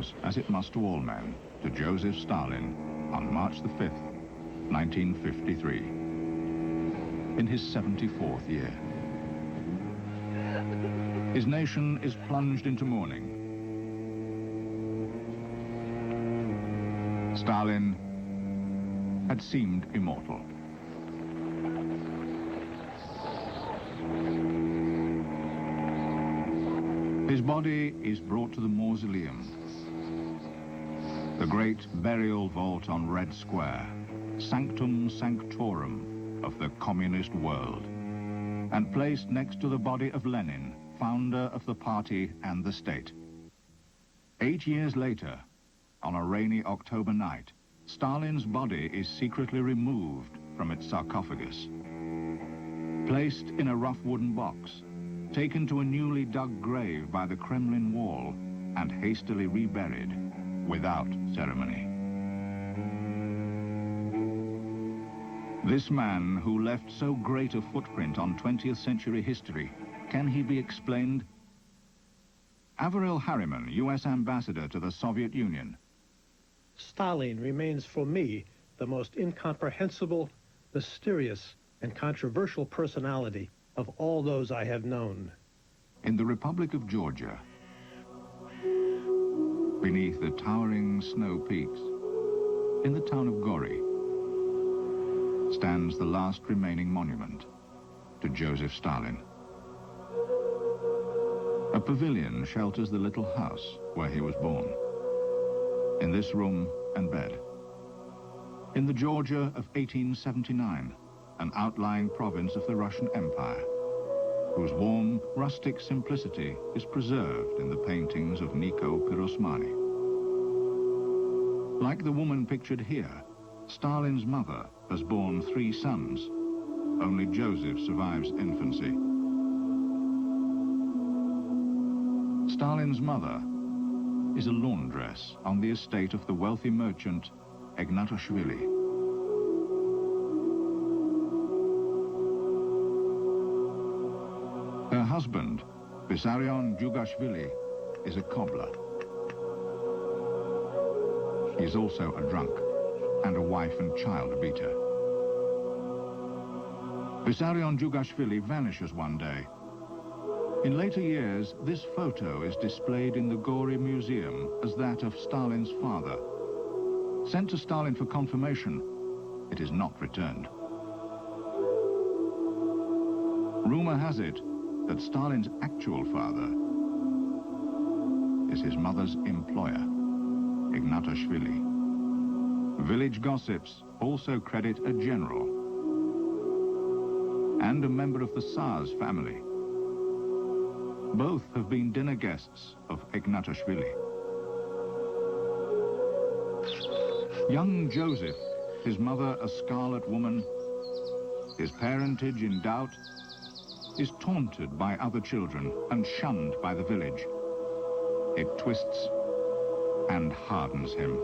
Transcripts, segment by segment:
comes, as it must to all men, to Joseph Stalin on March the 5th, 1953, in his 74th year. His nation is plunged into mourning. Stalin had seemed immortal. His body is brought to the mausoleum, the great burial vault on Red Square, sanctum sanctorum of the communist world, and placed next to the body of Lenin, founder of the party and the state. 8 years later, on a rainy October night, Stalin's body is secretly removed from its sarcophagus, placed in a rough wooden box, taken to a newly dug grave by the Kremlin wall, and hastily reburied without ceremony. This man who left so great a footprint on 20th century history, can he be explained? Averil Harriman, U.S. Ambassador to the Soviet Union. Stalin remains for me the most incomprehensible, mysterious, and controversial personality of all those I have known. In the Republic of Georgia, beneath the towering snow peaks, in the town of Gori, stands the last remaining monument to Joseph Stalin. A pavilion shelters the little house where he was born. In this room and bed. In the Georgia of 1879, an outlying province of the Russian Empire, whose warm, rustic simplicity is preserved in the paintings of Nico Pirosmani. Like the woman pictured here, Stalin's mother has borne 3 sons. Only Joseph survives infancy. Stalin's mother is a laundress on the estate of the wealthy merchant Ignatashvili. Her husband, Vissarion Djugashvili, is a cobbler. He is also a drunk and a wife and child beater. Vissarion Djugashvili vanishes one day. In later years, this photo is displayed in the Gori Museum as that of Stalin's father. Sent to Stalin for confirmation, it is not returned. Rumor has it that Stalin's actual father is his mother's employer, Ignatashvili. Village gossips also credit a general and a member of the Tsar's family. Both have been dinner guests of Ignatashvili. Young Joseph, his mother a scarlet woman, his parentage in doubt, is taunted by other children and shunned by the village. It twists and hardens him.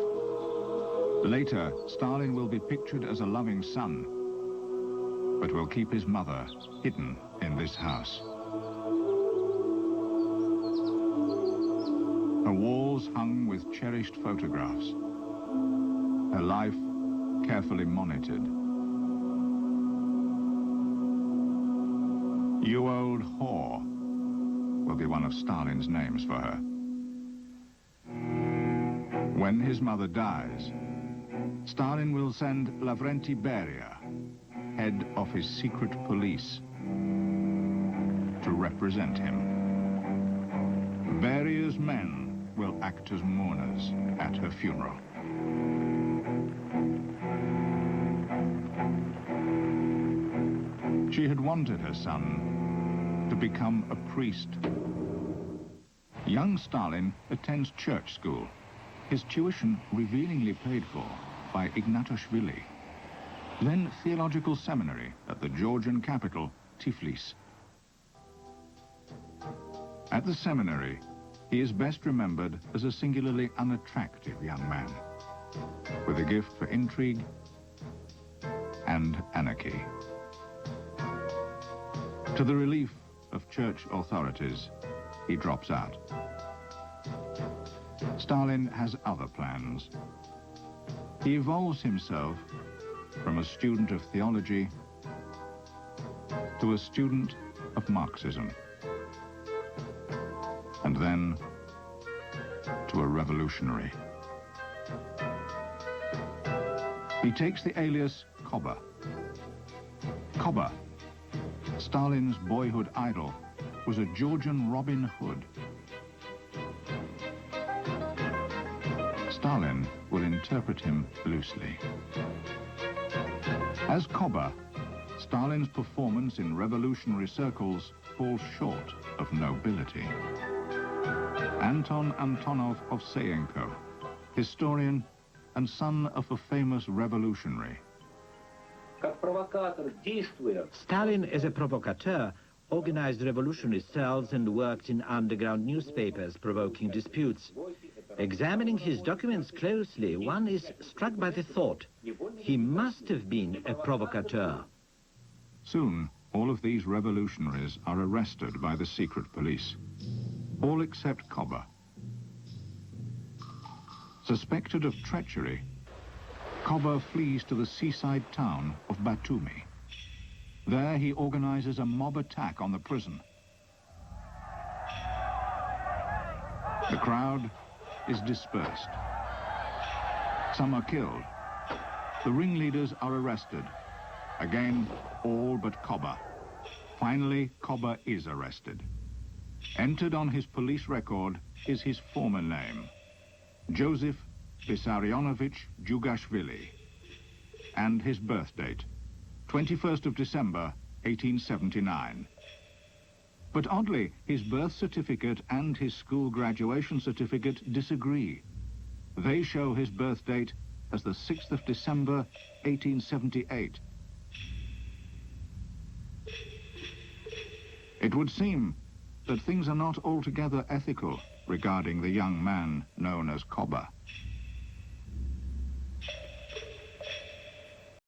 Later, Stalin will be pictured as a loving son, but will keep his mother hidden in this house. Her walls hung with cherished photographs. Her life carefully monitored. You old whore will be one of Stalin's names for her. When his mother dies, Stalin will send Lavrenti Beria, head of his secret police, to represent him. Beria's men will act as mourners at her funeral. She had wanted her son to become a priest. Young Stalin attends church school, his tuition revealingly paid for by Ignatashvili. Then theological seminary at the Georgian capital, Tiflis. At the seminary, he is best remembered as a singularly unattractive young man, with a gift for intrigue and anarchy. To the relief of church authorities, he drops out. Stalin has other plans. He evolves himself from a student of theology to a student of Marxism, and then to a revolutionary. He takes the alias Koba. Koba, Stalin's boyhood idol, was a Georgian Robin Hood. Stalin will interpret him loosely. As Koba, Stalin's performance in revolutionary circles falls short of nobility. Anton Antonov of Sayenko, historian and son of a famous revolutionary. Stalin, as a provocateur, organized revolutionary cells and worked in underground newspapers, provoking disputes. Examining his documents closely, one is struck by the thought, he must have been a provocateur. Soon, all of these revolutionaries are arrested by the secret police, all except Koba. Suspected of treachery, Koba flees to the seaside town of Batumi. There he organizes a mob attack on the prison. The crowd is dispersed. Some are killed. The ringleaders are arrested. Again, all but Koba. Finally, Koba is arrested. Entered on his police record is his former name, Joseph Vissarionovich Djugashvili, and his birth date, 21st of December, 1879. But oddly, his birth certificate and his school graduation certificate disagree. They show his birth date as the 6th of December, 1878. It would seem that things are not altogether ethical regarding the young man known as Koba.